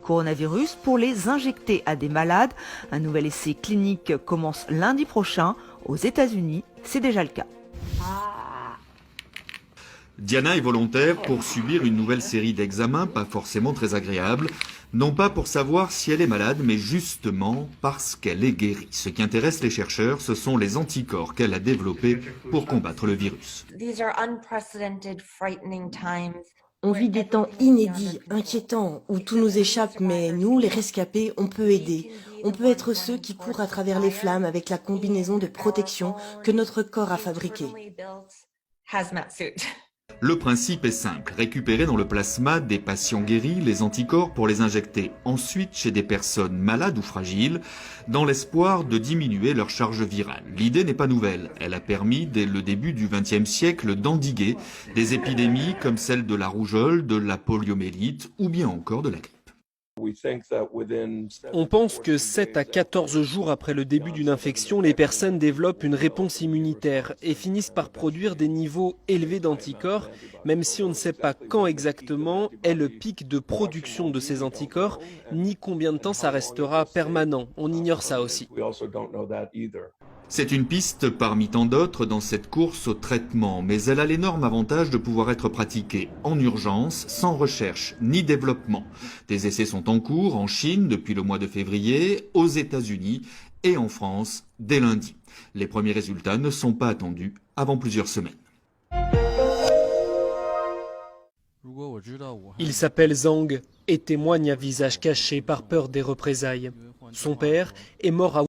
coronavirus pour les injecter à des malades. Un nouvel essai clinique commence lundi prochain. Aux États-Unis, c'est déjà le cas. Diana est volontaire pour subir une nouvelle série d'examens pas forcément très agréables. Non pas pour savoir si elle est malade, mais justement parce qu'elle est guérie. Ce qui intéresse les chercheurs, ce sont les anticorps qu'elle a développés pour combattre le virus. On vit des temps inédits, inquiétants, où tout nous échappe, mais nous, les rescapés, on peut aider. On peut être ceux qui courent à travers les flammes avec la combinaison de protection que notre corps a fabriquée. Le principe est simple, récupérer dans le plasma des patients guéris les anticorps pour les injecter ensuite chez des personnes malades ou fragiles, dans l'espoir de diminuer leur charge virale. L'idée n'est pas nouvelle, elle a permis dès le début du XXe siècle d'endiguer des épidémies comme celle de la rougeole, de la poliomyélite ou bien encore de la grippe. On pense que 7 à 14 jours après le début d'une infection, les personnes développent une réponse immunitaire et finissent par produire des niveaux élevés d'anticorps, même si on ne sait pas quand exactement est le pic de production de ces anticorps, ni combien de temps ça restera permanent. On ignore ça aussi. C'est une piste parmi tant d'autres dans cette course au traitement, mais elle a l'énorme avantage de pouvoir être pratiquée en urgence, sans recherche ni développement. Des essais sont en cours en Chine depuis le mois de février, aux États-Unis et en France dès lundi. Les premiers résultats ne sont pas attendus avant plusieurs semaines. Il s'appelle Zhang et témoigne à visage caché par peur des représailles. Son père est mort à